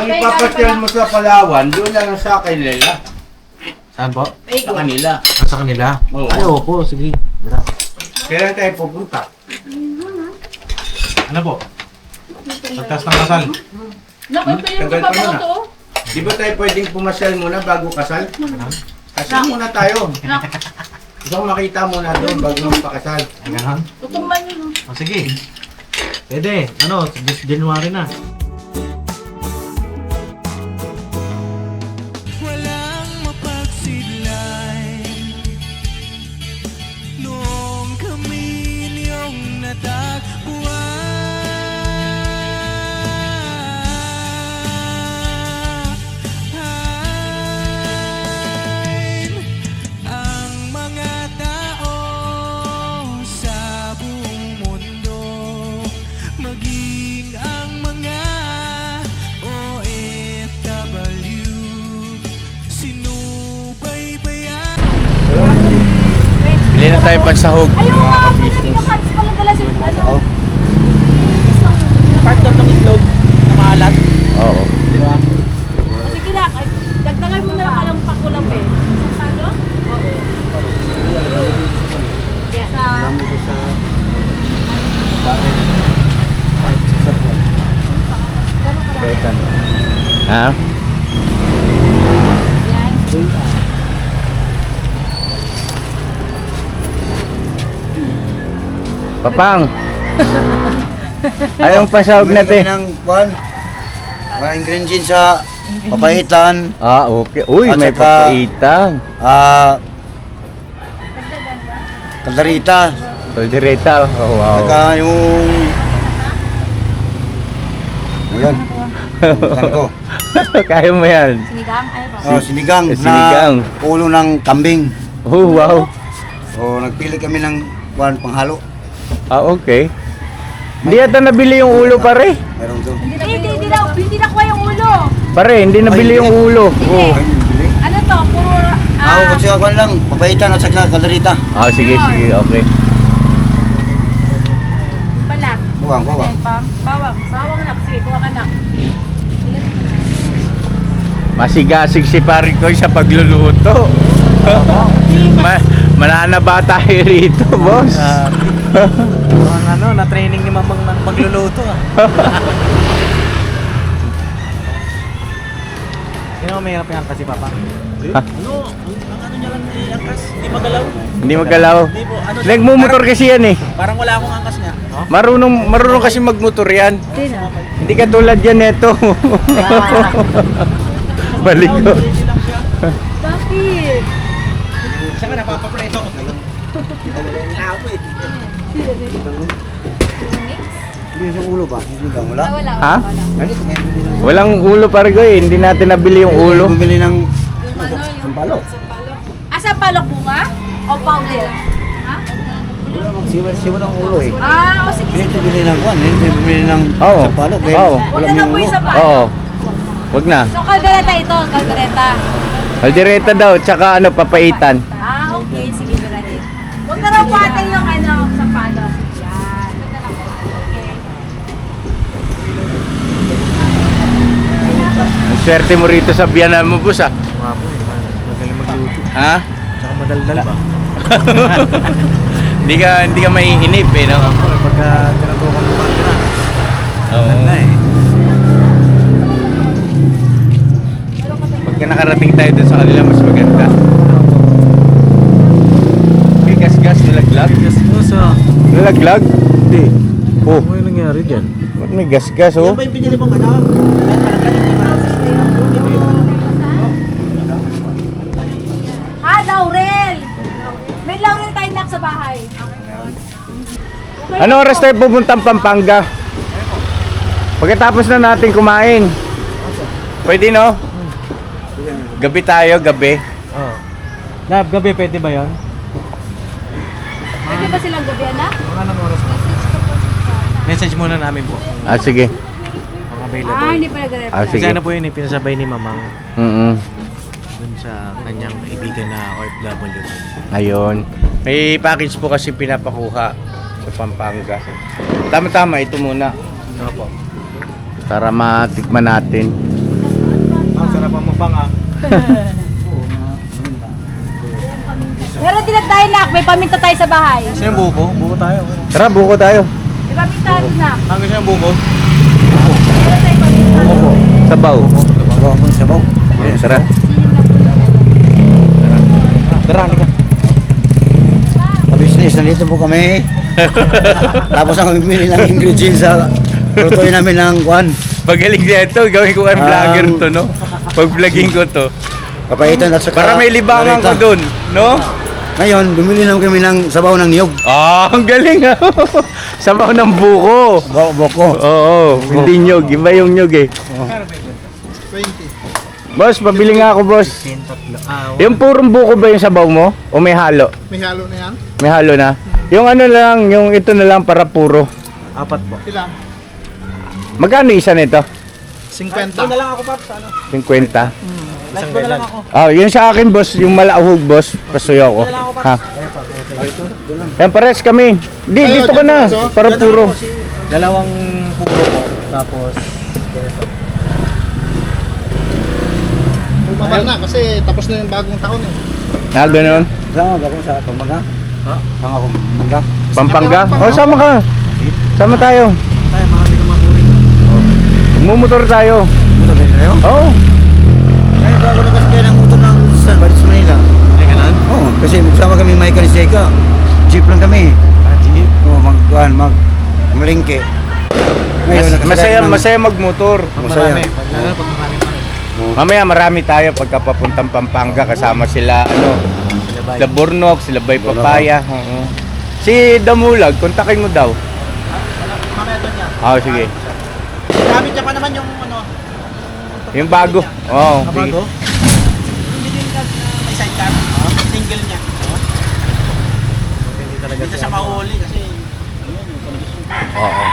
Kung ipapasyal mo sa Palawan, doon lang sa akin nila. Saan po? Sa kanila. Sa kanila? Oo. Ay, opo, sige. Kailan tayo pupunta? Ano po? Pagtas ng kasal. Naku, ito yung Tagal pa papa ko muna. to. Di ba tayo pwedeng pumasyal muna bago kasal? Kasal muna tayo. Gusto ko makita muna doon bago magpakasal. Ay, ganon? Tutumban yun. O, sige. Pwede. Ano, this January na. Walang mapagsidlay noong kami niyong natagpuan. Ang mga tao sa buong mundo, maging ang mga OFW, sinubaybayan. Bili na tayo pansahog. Ayaw nga, pinag-cards pala dala si ano. Part of ng itlog na maalat. Oo. Sige na, ay, dagdagan mo na lang alam pakulang eh. Ano? Oo. Yes. Ha? Papang! Ayong pasahog natin. ng kwan, mga ingredients sa papaitan, Ah, okay. Uy, At may saka- papaitan. kalderita, Kaldereta. Oh, wow. saka yung ayan, saan ko? Kaya mo yan. Sinigang? Ay ba? Sinigang Sinigang. na ulo ng kambing. Oh, wow. So nagpili kami ng kwan panghalo. Ah, okay. Hindi yata nabili yung ulo, pare. Meron doon. Hindi na kuha yung ulo. Pare, hindi nabili yung ulo. Oh. Ay, bili. Ano to? Puro, Ako kasi kwan lang, papaitan at saka kalderita. Ah, sige, sige. Okay. balat. Buwang. Bawang. Bawang anak. Sige, kuha ka anak. Masigasig si pare ko sa pagluluto. Mananaba tayo rito, boss. Ang ano, na-training ni Mamang ng magluluto ah. Sino may hirap yung angkas si Papa? Ha? Ano? Ang ano niya lang eh, angkas? Hindi magalaw. Hindi magalaw. Hindi po, ano siya? Nagmumotor kasi yan eh. Parang wala akong angkas niya. Oh? Marunong kasi magmotor yan. Hindi ka tulad yan neto. Balik ko. Bakit? Siya ka napapapreto. Hindi yung ulo ba? Sinigang wala. Wala. Ha? Ganito, ngayon bili ng Walang ulo pare ko eh. Hindi natin nabili yung ulo. bumili ng Yung Sampalok. Asa palok bunga? O powder? Ha? siwa ng ulo eh. Ah, o sige. Hindi bili ng kwan, hindi bili ng Oo. sampalok. Oo. Huwag na lang po yung sampalok. Oo. Wag na. So, kaldereta ito, kaldereta. Aldereta daw, tsaka ano, papaitan. Ah, okay. Sige, birahin. Huwag na raw po atin yung ano, sampalok. Yan. Okay. Ang swerte mo rito sa biyanan mo, boss ah. Mga po eh, magaling magluto. Ha? Tsaka madaldal ba? Hindi ka maiinip eh, no? Pagka tinatukan mo pa na. Oo. Na eh. Pagka nakarating tayo dun sa kanila, mas maganda. May gas-gas, nalaglag? Yes, boss ah. Nalaglag? Hindi. Oh, Ano yung nangyari dyan? ba't may gas-gas oh? Yan ba yung pinili mong ano? Ah, laurel! May laurel tayo nak sa bahay. Ano oras tayo pupuntang Pampanga? Pagkatapos na natin kumain. Pwede no? Gabi tayo, gabi. Oo. Gabi pwede ba yun? Pwede ba silang gabi, anak? Mga anong oras po? Message muna namin po. Ah, sige. Kung available. Ah, hindi pa nag-reply. Ah, Kasi sige. ano po yun eh, pinasabay ni Mamang dun sa kanyang kaibigan na OFW. Ayun. May package po kasi pinapakuha sa Pampanga. Tama-tama, ito muna. Ano po? Para matikman natin. Pero tinag tayo nak, may paminta tayo sa bahay. Saan yung buko? Buko tayo. Tara, buko tayo. May paminta rin nak. Hanggang saan yung buko? Meron tayo paminta. Sabaw. Sabaw ako ng sabaw. Ayan, tara. Tara, halika. Business, nandito po kami. Tapos ang bumili ng ingredients sa lutuin namin ng kwan. Pagaling niya ito, gawin ko kang vlogger to, no? Pag vlogging ko to. Papaitan at saka... Para may libangan ko narita. dun, no? Ngayon, bumili naman kami ng sabaw ng niyog. Ah, ang galing ah. Sabaw ng buko. Boko. Oo, hindi nyog. Iba yung nyog eh. Boss, pabili nga ako, boss. Yung purong buko ba yung sabaw mo? O may halo? May halo na yan? May halo na? Yung ano lang, yung ito na lang para puro. 4 po. Ilan? Magkano isa nito? 50. 50. Isang kailan. Ah, yun sa akin, boss, yung malahog, boss. Pasuyo ko. Ha? Yan, pares kami. Di, dito ka na. Para puro. Dalawang puro po. Tapos, Bumaba na kasi tapos na yung bagong taon eh. Ah, ganun. Sama ba ako sa Pampanga? Ha? Sama ako Pampanga. Pampanga? O, sama ka. Sama tayo. tayo mga hindi kumatuloy. Mumotor tayo. Motor din kayo? Oo. Ngayon, bago na kasi kaya ng motor ng San Baris, Manila. Ay, ganun? Oo, kasi magsama kami Mike and Seka. Jeep lang kami. Jeep. Oo, malingke. Masaya magmotor. Masaya. Marami. Lalo pag marami pa. Mamaya marami tayo pagka papuntang Pampanga kasama sila sila Bornok, sila Bay Papaya. Oo. Si Damulag, kontakin mo daw. Mamaya doon yan. Ah, sige. Gamit niya pa naman yung ano, Yung bago. Oo. sige. Bago? hindi din may sidecar. Single niya. Hindi talaga Dito siya mahuli kasi Oo.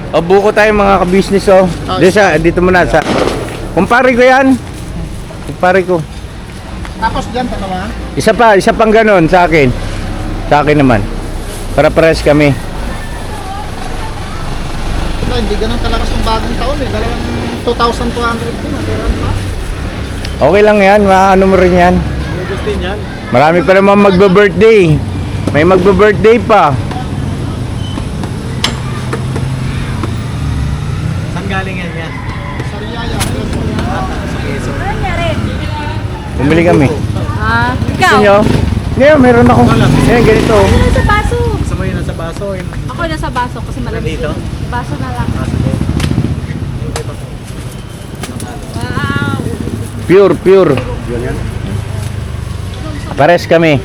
O, buko tayo mga ka-business oh. Dito muna sa. Kumpare ko yan. Kumpare ko. tapos diyan dalawa. Isa pang ganon sa akin. Sa akin naman. Para pares kami. Ito, hindi ganun talakas yung bagong taon eh. Dalawang 2,200 din. Pero ano ba? Okay lang yan. Maano mo rin yan. Gusto yan. Marami pa naman magbe-birthday. May magbe-birthday pa. Saan galing yan yan? Sariaya. Ano nangyari? Bumili kami. Ah, Gusto ikaw? nyo? Ngayon, meron ako. Ngayon, ganito. oh. Ano sa baso? Gusto mo yun nasa baso? Yun. Ako nasa baso kasi malamig. Nandito? Baso na lang. Baso din. Wow! Pure. Pares kami.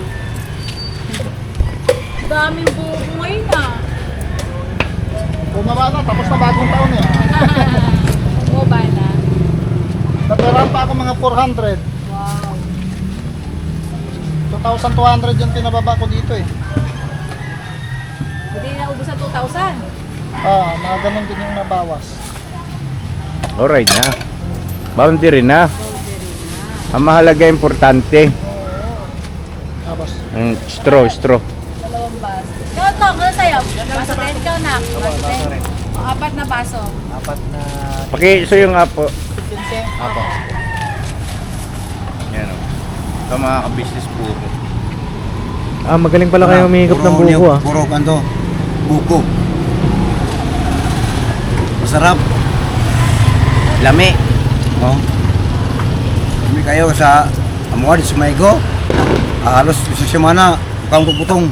Daming buko ngayon ah. Bumaba na, tapos na bagong taon eh. Mobile na. Natirahan pa ako mga 400. Wow. 2,200 yung tinababa ko dito eh. Hindi na ubos sa 2,000. Mga ganun din yung nabawas. Alright na. Boundary na. Ang mahalaga importante. Tapos, Straw. Dalawang baso. Ikaw to, ano sa'yo? Baso din, ikaw na. Baso din. O, 4 na baso. 4 na... Pakiso yung apo. 15. Apo. Yan o. Ito mga ka-business puro. Ah, magaling pala kayo umihigop ng buko ah. Puro kanto. Buko. Masarap. Lami. Oh. Kami kayo sa Amuad, sa Maigo. Halos isang semana, mukhang butong.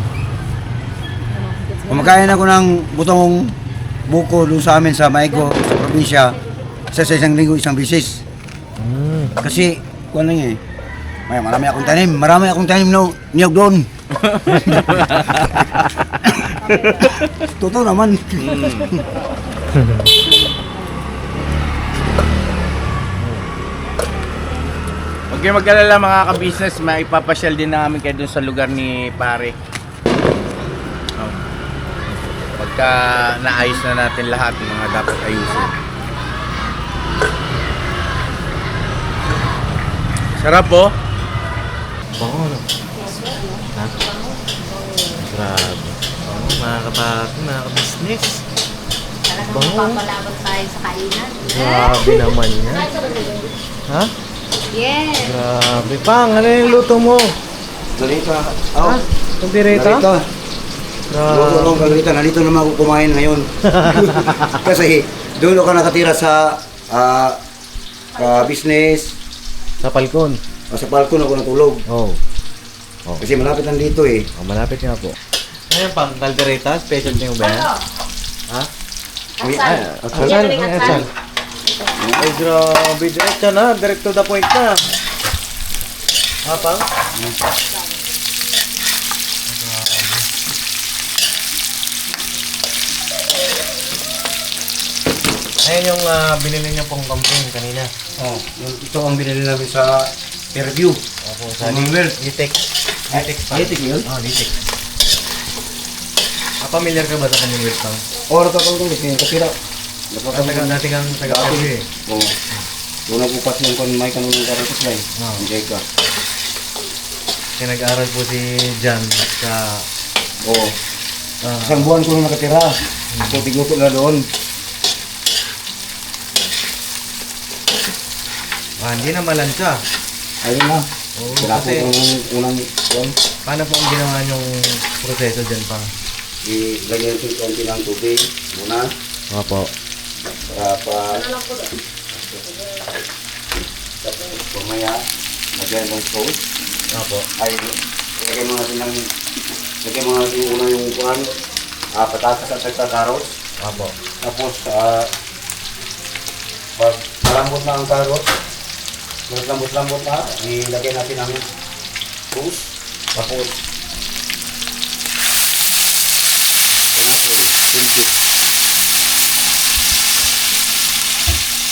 Kumakain ako ng butong buko doon sa amin sa Maigo, sa probinsya. Sa isang linggo, isang bisis. Kasi, kung ano eh, marami akong tanim na niyog doon. Totoo naman. Huwag kayo mag-alala mga ka-business, maipapasyal din namin kayo dun sa lugar ni pare. Oh. Pagka naayos na natin lahat ng mga dapat ayusin. Sarap oh. Bango no? Ha? Grabe. Bango mga kabati, mga ka-business. Talagang mapapalaban tayo sa kainan. Grabe naman yan. Ha? Yes. Grabe. Pang, ano yung luto mo? Galita. Ha? Kaldereta? Galita. Grabe. Luto ng galita. Nandito naman ako kumain ngayon. Kasi doon ako nakatira sa business. Sa palkon. Sa balkon ako natulog. Oh. Kasi malapit lang dito eh. Oh, malapit nga po. Ayan pang, kaldereta. Special niyo ba yan? Ha? Asal. Asal. Ay, asal. Ay, grabe. Diretso na. Direct to the point na. Ha, pang? Ayan yung binili niyo pong kamping kanina. Oh, ito ang binili namin sa Fairview. Opo, sa Commonwealth. Litex. Litex pa. Litik yun? Oh, Litex. Familiar ka ba sa Commonwealth pang? Oo, nakakaulang kasi katira. Dati kang taga-Pili eh. Oo. Doon ako pas yung kon may kanunong karatos lang. Oo. Hindi ka. Kasi nag-aral po si Jan sa... Oo. ah, Isang buwan ko nung nakatira. So, tigluto na doon. hindi na malansya. Ayun na. Oo, Kailangan ko kasi ng unang kuwan. paano po ang ginawa niyong proseso dyan pang? Ilagyan ko konti ng tubig muna. Opo. Para pa... Tapos, pumaya. Lagyan ng sauce. Opo. Ay, lagyan mo natin ng... Lagyan mo natin una yung kuwan. Patatas at carrots. Opo. Tapos, pag malambot na ang carrots, lambot-lambot na, ilagay natin ang sauce. Tapos,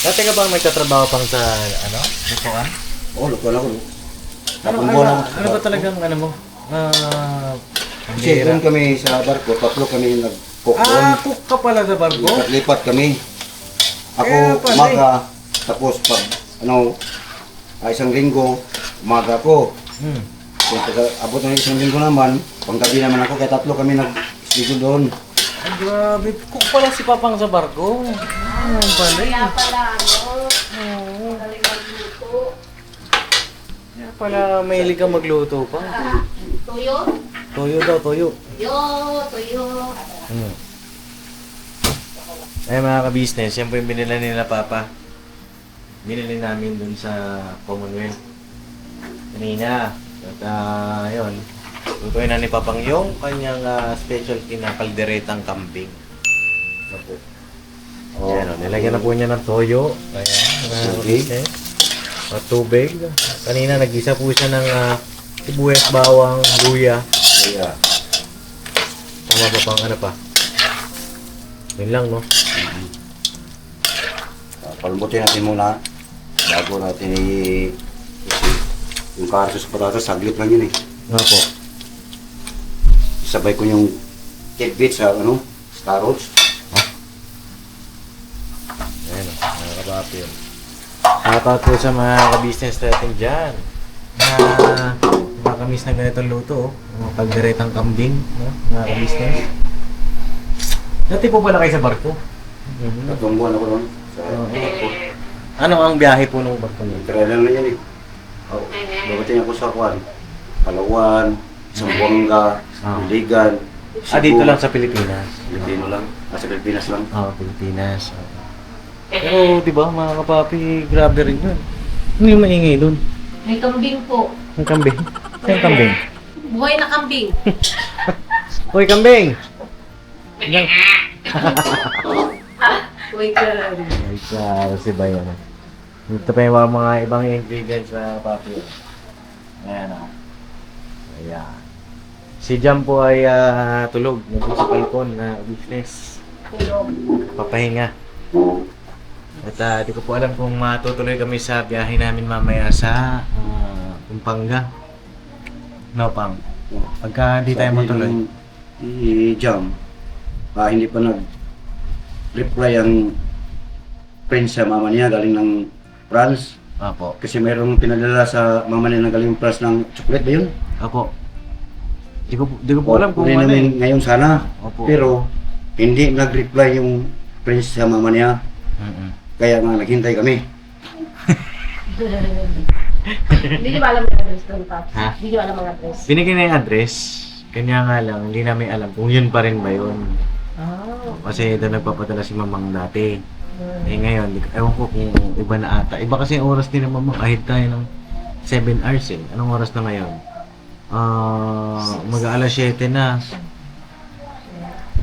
Dati ka ba magtatrabaho pang sa ano? Lupuan? oh, luto na ko. Ano ba talagang ano mo? Kasi doon kami sa barko, tatlo kami nag-cook doon. cook ka pala sa barko? Lipat kami. Ako, Kaya pala umaga, tapos pag, isang linggo, umaga ko. Hmm. Kung abot ng isang linggo naman, panggabi naman ako, kaya tatlo kami nag-stigo doon. Ay, grabe. Cook pala si Papang sa barko. Ano pala? Kaya pala, ano? Galing magluto. Kaya pala mahilig ka magluto pa. Tuyo? Toyo daw, toyo. Tuyo. Ay mga ka-business, yan po yung binila nila Papa. Binili namin dun sa Commonwealth. Kanina. At yun, lutuin na ni Papang yung kanyang specialty na kalderetang kambing. Ano po? Yan o, nilagyan na po niya ng toyo. Kaya, mga ka-business. At tubig. Kanina nag-isa po siya ng sibuyas, bawang, luya. Kaya, Tama ba pang ano pa? Yun lang, no? palambutin natin muna, bago natin yung carrots sa patatas, saglit lang yun eh. Nga po. Sabay ko yung tidbits sa carrots. Ayan, mga kabapi yun. Shoutout po sa mga ka-business natin dyan. Na makakamiss na ganitong luto, oh. Mga kalderetang kambing, no? Mga ka-business. Dati po pala kayo sa barko? Tatlong buwan ako doon. Ano ang biyahe po ng barko niyo? Trailer na yan eh. Oh, babating ako sa Juan, Palawan, Zamboanga, Iligan. Dito lang sa Pilipinas. Pilipino lang. Sa Pilipinas lang. Pilipinas. Pero, di ba, mga kapapi, grabe rin yun. Ano yung maingay dun? May kambing po. Ang kambing? Ano yung kambing? Buhay na kambing. Hoy, kambing! Buhay ka rin. Ay, klaro si Bayan. Ito pa yung mga ibang ingredients na papi. Ayan o. Ayan. Si Jam po ay tulog. Nandun sa balkon na business. Papahinga. At di ko po alam kung matutuloy kami sa biyahe namin mamaya sa Pampanga. No, Pang? Pagka di tayo matuloy. I-jam. Hindi pa nag-reply ang friend sa mama niya galing ng France. Apo. Kasi mayroong pinadala sa mama niya na galing France ng chocolate ba yun? Apo. Di ko po alam kung Kunin ano namin ngayon sana. Opo. Pero hindi nag-reply yung friend sa mama niya. Kaya nga naghintay kami. Hindi niyo ba alam yung address doon, Paps? Ha? Hindi niyo alam ang address? Binigyan na yung address. Kanya nga lang, hindi namin alam kung yun pa rin ba yun. Oh. Kasi doon nagpapadala si mamang dati. Eh ngayon, ewan ko kung iba na ata. Iba kasi ang oras din ng mamang. Kahit tayo ng 7 hours eh. Anong oras na ngayon? Mag-aalas 7 na.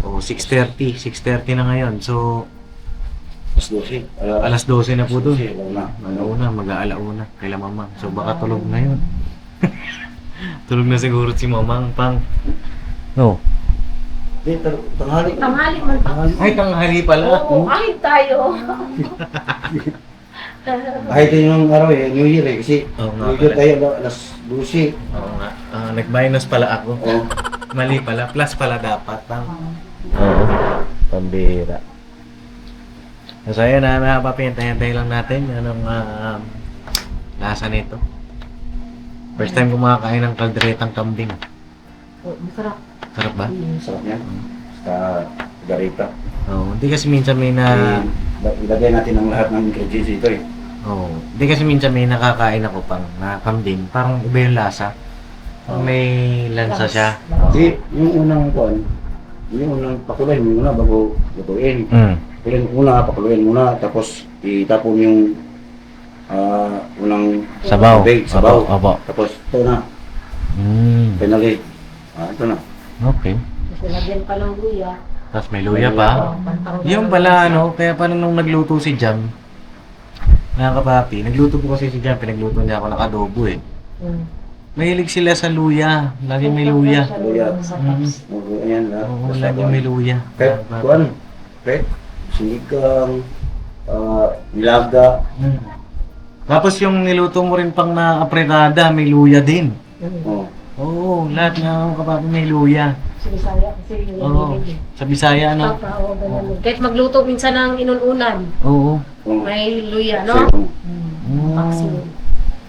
O 6:30. 6:30 na ngayon. So, Mas 12. alas 12 na po doon. Alauna. Alauna, mag-aalauna kaila mamang. So baka tulog na yun. Tulog na siguro si mamang pang. No. Di, tanghali. Tanghali man, Paps. Ay, tanghali pala. Oo, kahit tayo. Kahit yun yung araw eh, New Year eh. Kasi Oo nga New Year pala. tayo alas 12. Oo nga. Nag-minus pala ako. Oo. Mali pala. Plus pala dapat. Pang. Oo. Pambira. So ayun na, napapintay-hintay lang natin. Anong lasa nito. First time kumakain ng kalderetang kambing. Oh, masarap. Sarap ba? Sarap niya. Sa garita. Oo. Hindi kasi minsan may na... Ilagay natin ang lahat ng ingredients dito eh. Oo. Hindi kasi minsan may nakakain ako pang na kambing. Parang iba yung lasa. May lansa siya. Kasi yung unang kuan, yung unang pakulay mo muna bago lutuin. Pakuluin muna, tapos itapon yung unang Sabaw. tubig, sabaw. Opo. Tapos ito na, finally. Ito na. Okay. Kasi lagyan pa ng luya. Tapos may luya pa. Yung pala ano, kaya pala nung nagluto si Jam, mga kapapi, nagluto po kasi si Jam, pinagluto niya ako ng adobo eh. Mahilig sila sa luya. Lagi may luya. Luya. Mm. Ayan na. Oo, lagi may luya. Kahit kuan, kahit sinigang, nilaga. Mm. Tapos yung niluto mo rin pang na apretada, may luya din. Oh. Oo, lahat nga mga kapapi may luya. Sa Bisaya kasi yung Oo. nililid. Sa Bisaya, ano? Papa, oo, ganun. Kahit magluto minsan ng inununan, Oo. Oh. may luya, no? Mm. Vaccine.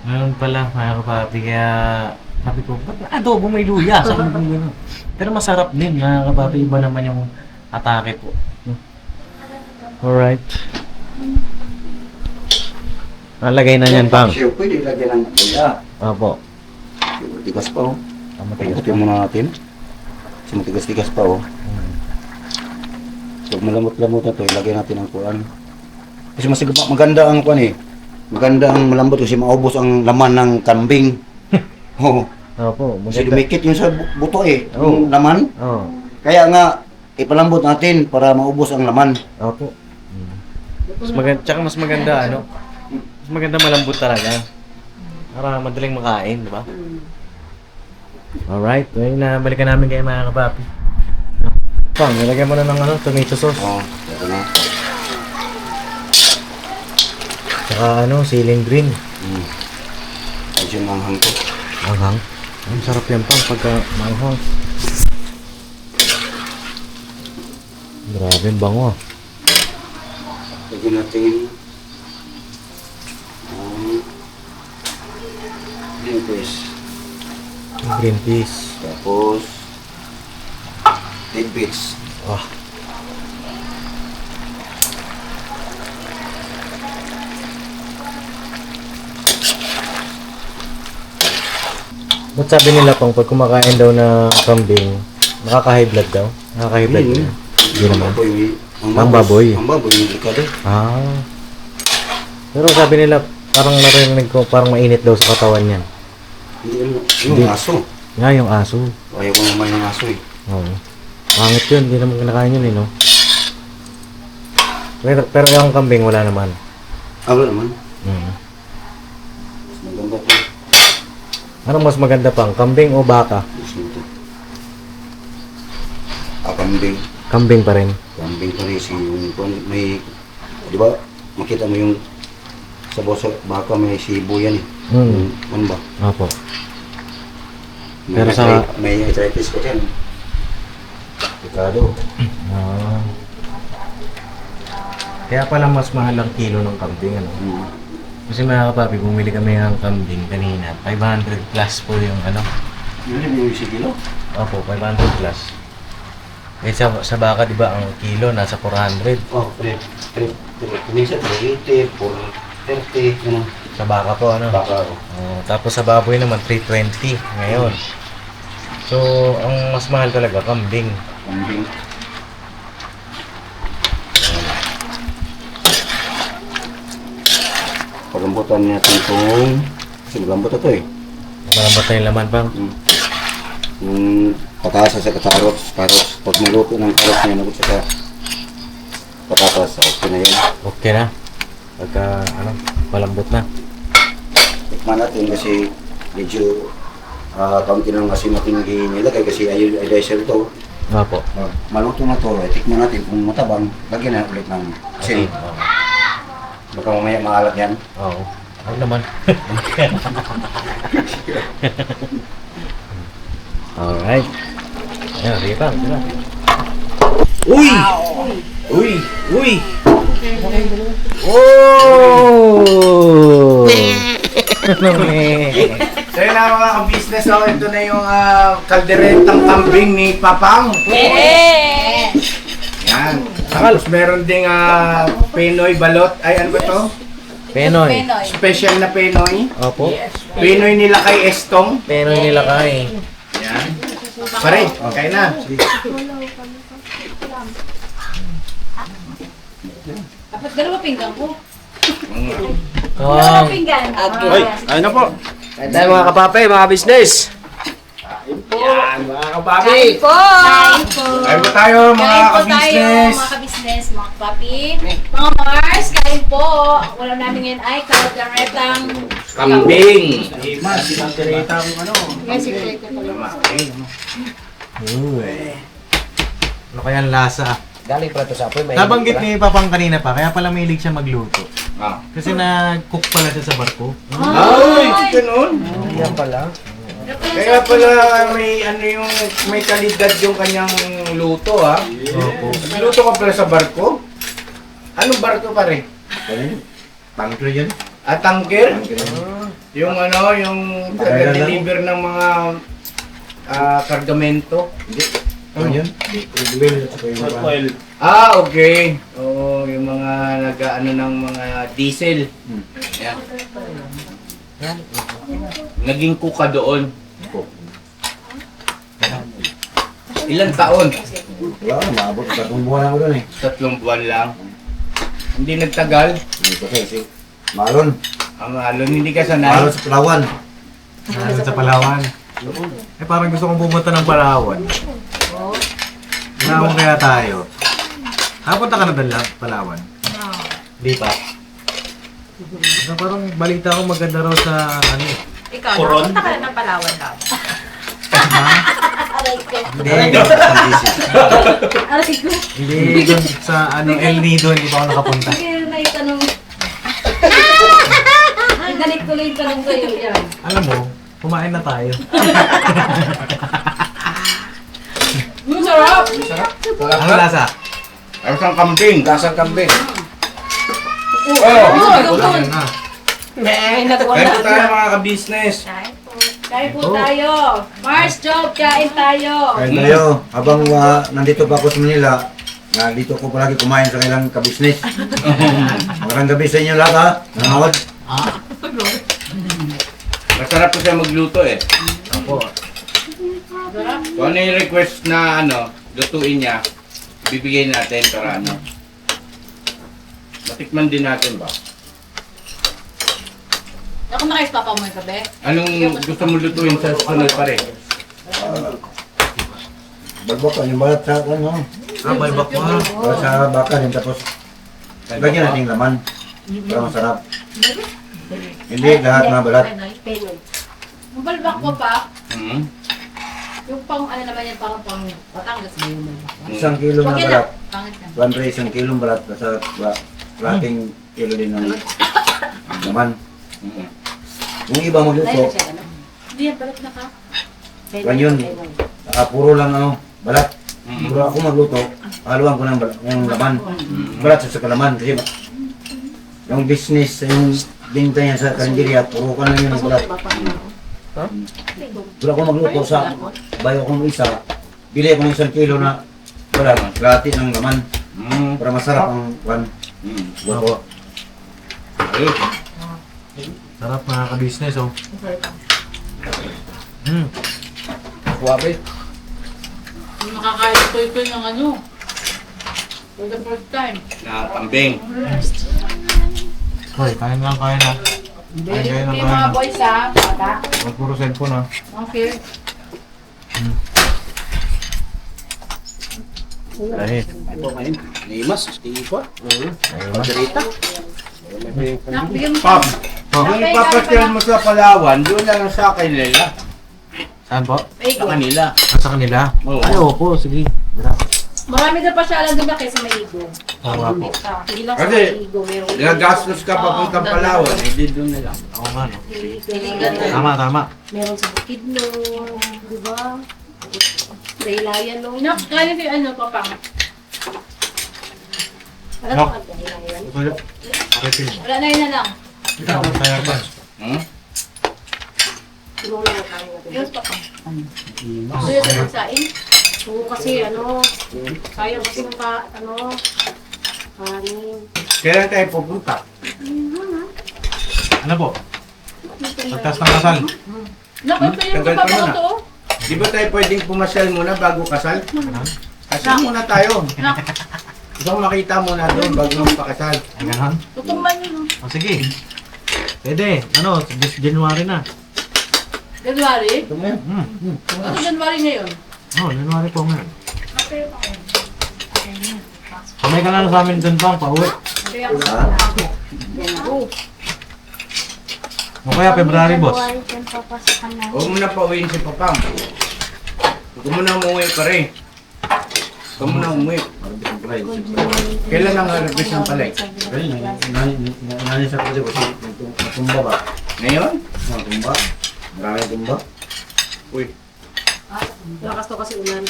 Ngayon pala, mga kapapi, kaya sabi ko, ba't adobo may luya? Sabi ko gano'n. Pero masarap din, mga kapapi, iba naman yung atake po. Alright. Nalagay na yan, Pang. Siya pwede ilagyan ng luya. Opo. Matigas pa oh. Matigas Pagkutin muna natin. Kasi matigas-tigas pa oh. So malamot-lamot na to, ilagay natin ang kuan. Kasi mas maganda ang kuan eh. Maganda ang malambot kasi maubos ang laman ng kambing. Oo. Opo, Kasi maganda. dumikit yun sa buto eh, Oo. yung laman. Oo. Kaya nga, ipalambot natin para maubos ang laman. Opo. Mas maganda, tsaka mas maganda, ano? Mas maganda malambot talaga. Para madaling makain, di ba? Alright, ngayon na balikan namin kayo mga kapapi. Pang, nilagyan mo na ng ano, tomato sauce. Oo, ito na. Tsaka ano, ceiling green. Ayos yung manghang ko. Manghang. Ang sarap yan pang pagka manghang. Grabe, ang bango ah. Lagyan natin green peas. Green peas. Tapos tidbits. Ah. Ba't sabi nila pang pag kumakain daw na kambing, nakaka-high blood daw? Nakaka-high blood Hindi. yun? Hindi naman. Ang baboy. baboy. Ang baboy yung likado. Ah. Pero sabi nila, parang narinig ko, parang mainit daw sa katawan niyan. Hindi ano, Hindi. yung aso. Nga, yung aso. Ayaw ko naman yung aso eh. Oo. Pangit yun, hindi naman kinakain yun eh, no? Pero yung kambing, wala naman. Wala naman. Mm. Mas maganda to. Anong mas maganda pang, kambing o baka? Gusto nito. Kambing. Kambing pa rin. Kambing pa rin si may, di ba, makita mo yung sa boso, baka may sibo yan eh. Mm. Ano ba? Apo. Pero sa- may arthritis ko dyan. Pikado. Ah. Kaya pala mas mahal ang kilo ng kambing, ano? Kasi mga kapapi, bumili kami ng kambing kanina. 500 plus po yung ano. Yun yung si kilo. Opo, 500 plus. Eh sa baka, di ba, ang kilo nasa 400. Oh, pre. Minsan 380, 30, ano, Sa baka po, ano? baka. Tapos sa baboy naman, 320 ngayon. So, ang mas mahal talaga, kambing. Kambing. Pagambutan natin itong... Kasi malambot ito eh. Malambot na yung laman, pang. Yung patatas sa carrots. Pag maluto ng carrots niya, nagot sa patatas. Okay na yun. Okay na. Pagka, malambot na. Tikman natin kasi medyo kaunti ng asin natin nilagay kasi iodizer ito. Nga po. Maluto na to, tikman natin kung matabang, lagyan na ulit ng asin. Baka mamaya maalat yan. Oo. Ano naman? Alright. Ayan, sige pa. Sige na. Uy! Uy! Uy! Oh! So yun na mga ka-business, oh, ito na yung kalderetang kambing ni Papang. Yan. Tapos meron ding Pinoy balot. Ay, ano ba to? Penoy. Special na Pinoy. Opo. Pinoy nila kay Estong. Penoy nila kay. Yan. Pare, okay na. Dapat dalawa pinggan ko. Oh. Dalawa pinggan. Okay. Ano po? Tayo mga kapape, mga business. Yan, mga kababi. Kain po! Kain po! Kain po tayo, mga Kain po tayo, ka-business. mga ka-business, mga papi. Mga Mars, kain po. Ulam namin ngayon ay kalderetang Kambing. Mas, sinagtirita ang ano. Yes, secret ko pala. Ano kaya ang lasa? Galing pala to sa apoy. May Nabanggit ni Papang kanina pa, kaya pala mahilig siya magluto. Ah. Kasi nag-cook pala siya sa barko. Ay, ganun. Yan pala. Kaya pala may ano yung may kalidad yung kanyang luto ha. Opo. Luto ka pala sa barko? Anong barko pare? Tangkro yun. At tangker? Yung ano, yung taga-deliver ng mga kargamento. Ano yun? Ah, okay. Oo, yung mga nag-ano ng mga diesel. Yan. Naging cook ka doon. Ilang taon? Wala, maabot sa buwan ako doon eh. 3 buwan lang. Hindi nagtagal. Hindi ko kasi Malon. Ang alon, hindi ka sanay. Malon sa Palawan. Nandun sa Palawan. Eh parang gusto kong pumunta ng Palawan. Naman kaya tayo. Punta ka na doon lang, Palawan? Di pa. Parang balita ko maganda raw sa ano. Ikaw, nakapunta ka na ng Palawan daw. Hindi, Aray ko. hindi doon sa ano El Nido, hindi pa ako nakapunta. Sige na yung tanong. Galit ko lang yung tanong sa'yo. Yan. Alam mo, kumain na tayo. Sarap! Ano lasa? Ayos ang kambing. Lasang kambing. Ayan na. Ay, Kaya po nagwala. tayo mga ka-business. Kain po tayo. Mars, Job, kain tayo. Kaya tayo, habang nandito pa ako sa Manila, nandito ko palagi kumain sa kailang kabisnes. Magandang gabi sa inyo lahat ha. Nangawad. Masarap po siya magluto eh. Opo. Kung ano yung request na ano, lutuin niya, bibigay natin para ano. Matikman din natin ba? Ako na kayo papa mo yung gabi. Anong gusto mo lutuin sa sunod pare? Bagbakan yung balat sa ano. Balbak mo ha. Balat sa baka din tapos lagyan natin laman. Para masarap. Hindi lahat na balat. Mabalbak ko pa. Hmm? Yung pang ano naman yan, parang pang Batangas ba yun? 1 kilo na Wag yan balat. na. Pangit na. 1 kilong balat. Nasa lating kilo din ng laman. Hmm. Yung iba magluto, Hindi yan, balik na ka. yan yun. Puro lang ano, balat. Hmm. Puro ako magluto, haluan ko ng yung laman. Balat sa kalaman kasi yung business, yung binta niya sa karinderya, puro ka lang yun ng balat. Puro ako magluto sa bayo kong isa, bili ako ng 1 kilo na balat, lati ng laman Hmm. para masarap ang kwan. Hmm. Luto. Sarap mga ka-business, oh. Suwabe. Makakain ko ng ano. For the first time. Na kambing. Hoy, kain lang, kain lang. Very Kain lang, okay kain mga lang. boys ha. Bata. Huwag puro cellphone, ah. Okay. Dahil. Nakbigyan mo Pam, kung ipapasyal mo sa Palawan, doon lang sa kanila. Saan po? Sa kanila. Sa kanila? Oo. Ay, opo, sige. Tara. Marami na pasyalan doon na kaysa Maigo. Oo nga po. Hindi lang sa Kasi, Maigo. Meron Gagastos ka papuntang Palawan, hindi doon na lang. Oo nga, no? Diligan na. Tama, tama. Meron sa Bukidnon. Di ba? Daylayan no. Kaya si ano pa pa. Wala No. pa Daylayan. Okay, sige. Wala na yun na lang. Ikaw, tayo ba? Hmm? Tulong lang tayo. Yes pa pa. So yun sa pagsain. Oo kasi ano. Sayang kasi pa ano. Kanin. Kailan tayo pupunta? Ano po? Pagtas ng kasal. Naku, ito yung Tagal pa kapapako muna. to. Di ba tayo pwedeng pumasyal muna bago kasal? Ano? Kasal muna tayo. Nak, Gusto ko makita muna doon bago magpakasal. Ay, ganon? tutumban yun. O, sige. Pwede. Ano, this January na. January? Hmm. Ano January ngayon? Oh, January po ngayon. Kamay ka lang sa amin dun pang, pauwi. Kaya ako. O kaya February, boss. Huwag mo na pauwiin si Papang. Huwag mo na umuwi pa rin. Huwag mo na umuwi. Kailan ang harvest ng palay? Nani sa pwede ko tumba ba? Ngayon? Tumba? Maraming tumba? Uy. Lakas to kasi ulan.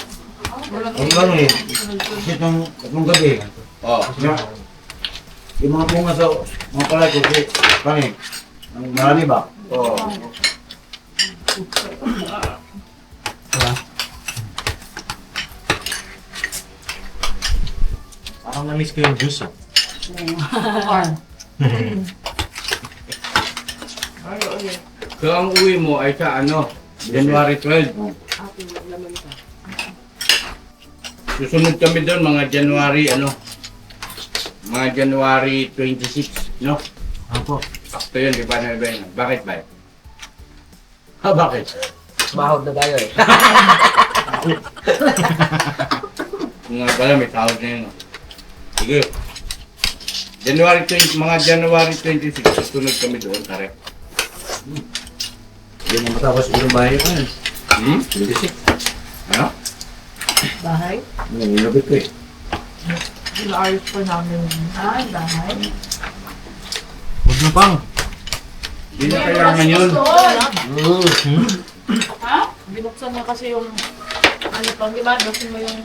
Ang lang eh. Kasi itong gabi, Oh. yung mga bunga sa mga palay ko, kani, marami ba? Oh. Parang na-miss ko yung juice, ah. So ang uwi mo ay sa ano? January 12. Susunod kami doon mga January ano? Mga January 26, no? Apo. Sakto yun, di ba na ba yun? Bakit ba? Ha, bakit? Mahod na tayo eh. Nga pala, may tawag na yun. No? Sige. January 20, mga January 26, susunod kami doon, kare. Hindi mo matapos yung bahay ko yan. Hmm? 26. Ano? Bahay? Nilabit ko eh. Ayos pa namin. Ay, bahay. Huwag na pang. Hindi na kailangan yun. Ha? Binuksan niya kasi yung ano pang, di ba? Basin mo yung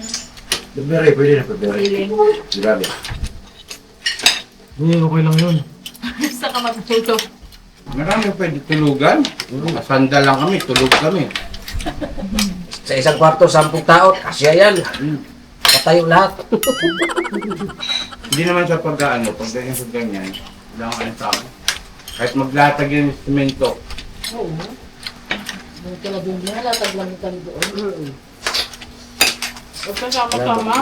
February, pwede na February. feeling. Grabe. Hindi, okay lang yun. Basta ka matutulog. Marami pwede tulugan. Masanda lang kami, tulog kami. Sa isang kwarto, 10 tao, kasya yan. Patayo lahat. Hindi naman sa pag-ano, pagdating sa ganyan, wala kang tao. Kahit maglatag yung semento, Oo. Doon ka na din na, latag lang kami doon. Huwag ka sama-sama.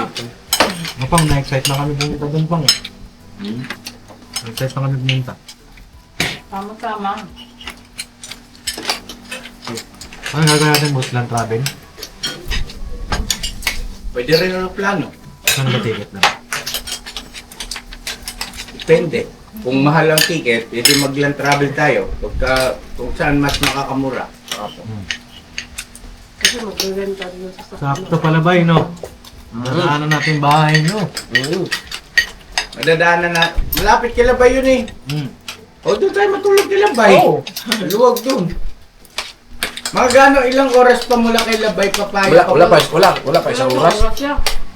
Ano pang, na-excite na kami pumunta dun pang. Na-excite na kami pumunta. Sama-sama. Ano gagawin natin, boss? Land travel? pwede rin ang plano. Ano ba ticket na? Depende. Kung mahal ang ticket, pwede mag-land travel tayo. Kung saan mas makakamura. Kasi mag-renta doon sa Sakto pala ba, no? Nadaanan natin bahay nyo. Madadaanan na, malapit kay Labay yun eh. O doon tayo matulog kay Labay. Oo. Luwag doon. Mga gano, ilang oras pa mula kay Labay papayo? Wala pa isang oras.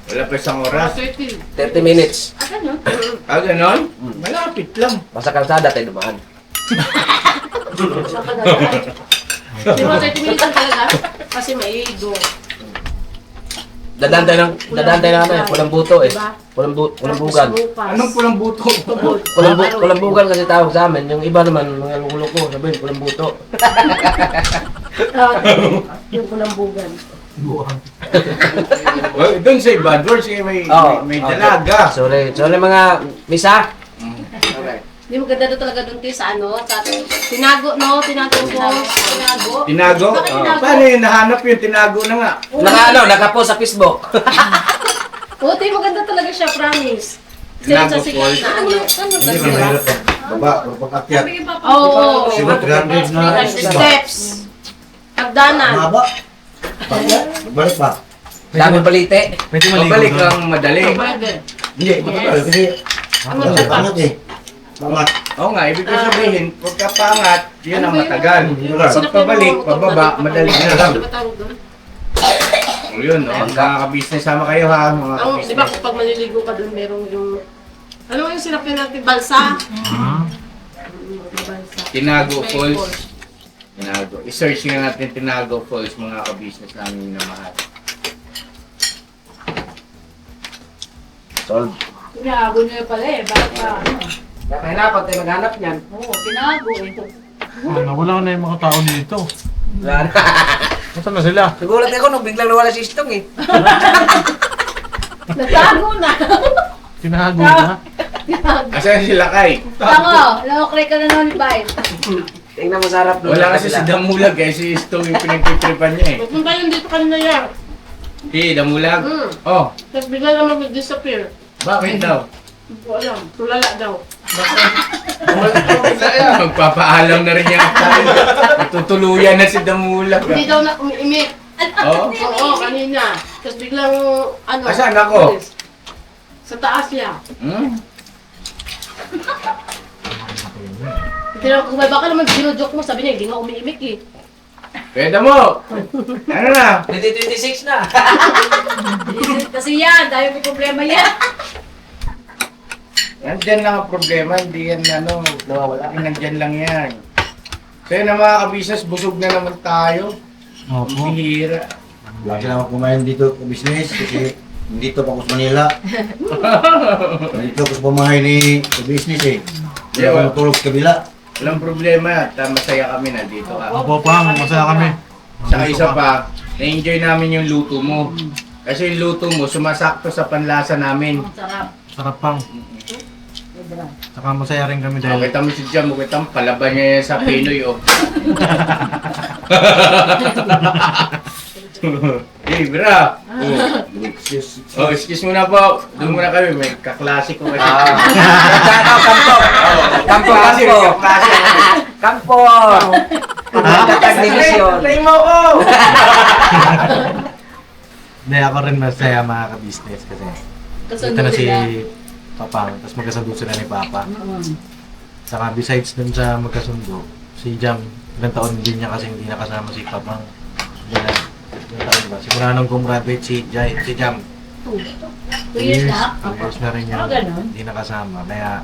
Wala pa isang oras. 30. 30 minutes. Ah, ganun? Ah, ganon? Malapit lang. Basta kalsada tayo dumaan. Saka dati. Di ba 30 minutes lang talaga? Kasi may igo. Dadaan tayo namin, pulang buto eh. Diba? Pulang Tapos bugan. bukas. Anong pulang buto? Pulang bugan kasi tawag sa amin. Yung iba naman, mga lulo ko, sabihin, pulang buto. Yung kulambugan. Well, doon sa iba, doon siya may dalaga. Sorry mga misa. Hindi maganda doon talaga doon tayo sa ano, sa ating tinago, no? Tinago. Tinago? Bakit tinago? Paano yun? Nahanap yun, tinago na nga. Nakapost sa Facebook. Oo, tayo maganda talaga siya, promise. Kasi Tinago sa sikat falls. na ano. Hindi ba mahirap pa? Baba, pag-akyat. Oo. Siguro 300 na. Steps. Pagdanan. Mahaba. Pag-akyat, balik pa. Dami balite. Pabalik lang madali. Hindi, matagal. Kasi, Ano ano, siya pa? pangat eh. Pangat. Oo nga, ibig ko sabihin, pagka pangat, yun ang Ano ba yun? matagal. Pag pabalik, pababa, madali na lang. Ano ba tawag doon? O yun, no? Magkaka-business sama kayo ha, mga Ang, di ba ka-business. kapag maliligo ka doon, merong yung... Ano yung sinapin natin? Balsa? Balsa. Tinago Falls. Tinago. I-search nga natin Tinago Falls, mga ka-business namin na mahal. Solve. Tinago niya pala eh. Bakit ba? Kahirapan tayo maghanap niyan. Oo, tinago eh. Nawala na yung mga tao dito. Wala na. Nasaan na sila? Nagulat ako nung biglang nawala si Istong eh. Nagtago na. Tinago na. Asan sila kay? Tango, nakakray ka na naman ni Bay. Tingnan mo sa harap doon. Wala kasi si Damulag eh, si Stong yung pinagtitripan niya eh. Pupunta yun dito kanina yan. Si Damulag? Hmm. Oh, Tapos bigla naman mag-disappear. bakit daw? Hindi ko alam. Tulala daw. Magpapaalam na rin niya. Tutuluyan na si Damulag. Hindi daw na umiimik. Oh? Oo, kanina. Tapos biglang, ano. Asan ako? Sa taas niya. Hmm? Tinawag ko, baka naman ginujoke mo. Sabi niya, hindi nga umiimik eh. Pwede mo! Ano na? 2026 na. Kasi yan, dahil may problema yan. Nandyan lang ang problema, hindi yan ano, nawawala. Nandyan lang yan. So yun na mga kabisnes, busog na naman tayo. Opo. Bihira. Lagi lang ako kumain dito sa business kasi dito pa ako sa Manila. Dito ako sa pamahay ni sa business eh. Hindi ako natulog sa kabila. Walang problema, masaya kami nandito ka. Opo pa, masaya kami. Saka isa pa, na-enjoy namin yung luto mo. Kasi yung luto mo, sumasakto sa panlasa namin. Sarap. Sarap pang. Saka masaya rin kami dahil Kita mo si Jam, kita mo, palaban niya yan sa Pinoy, oh. Hey, bra! Oh, excuse mo na po. Doon muna kami, may kaklase ko. Kampo. Kampo. Division. Tayo mo ko! hindi ako rin masaya mga ka-business kasi Kasundo ito na si nila. Papang, tapos magkasundo sila ni Papa. Saka besides dun sa magkasundo, si Jam, ilang taon din niya kasi hindi nakasama si Papang. Ilang taon ba? Simula nung gumraduate si Jam. 2 years na? 2 years na rin niya Ah, ganun? hindi nakasama. Kaya,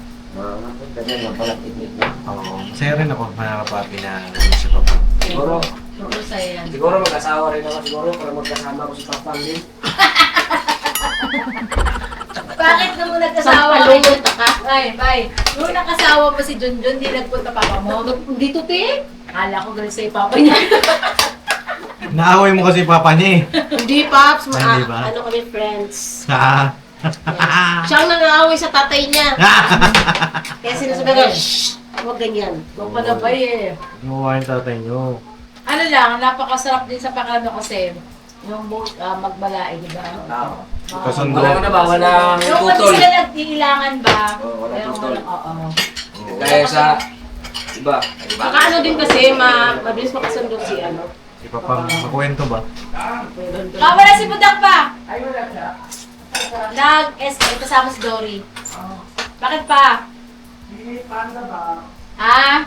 oo, masaya rin ako mga kapapi na nandun si Papang. Siguro, Oo, saya yan. siguro mag-asawa rin ako siguro para magkasama ko si Papang din. Bakit nung nagkasawa kayo? Ay, Bay. Nung nakasawa mo si Junjun, di nagpunta papa mo? Dito, te? Akala ko ganun sa'yo papa niya. Naaway mo kasi Papa niya eh. Hindi, Paps. Hindi ba? Ano kami, friends. Ah. Siya ang nangaaway sa tatay niya. Kaya sinasabi ko, shh, huwag ganyan. Huwag pa na Bay eh. Gumawa yung tatay niyo. Ano lang, napakasarap din sa pakiramdam kasi yung magbalae, di ba? Oo. Kasundo. Wala na ba? Walang Yung pati tutol. sila nag-iilangan ba? Oo, wala Pero tutol. oo. Kaya sa iba. Saka ano din kasi, mabilis makasundo si ano. Si Papang, makuwento ba? Wala si Budak pa! Nag-SL kasama si Dory. Bakit pa? Ah?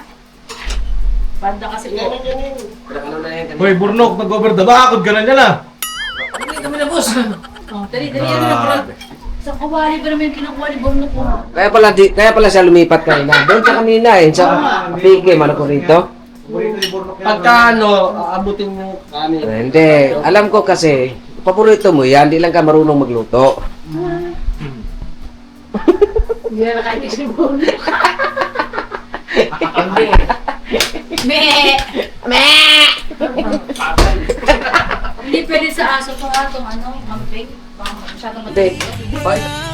Banda kasi po. Ano na yan? Hoy, Burnok, nag-over the bakod ka na niya na. Hindi kami na boss. Oh, dali, ano na bro? Sa kawali ba naman yung kinukuha ni Bong po? Kaya pala siya lumipat kanina. Doon siya kanina eh. Sa Pige, man ako rito. Pagka ano, aabutin mo kami. Hindi. Alam ko kasi, paborito mo yan, di lang ka marunong magluto. Hindi na nakakisip mo. Me! Me! Hindi pwede sa aso to itong ano, camping. Masyadong Hindi. matindi. Bye.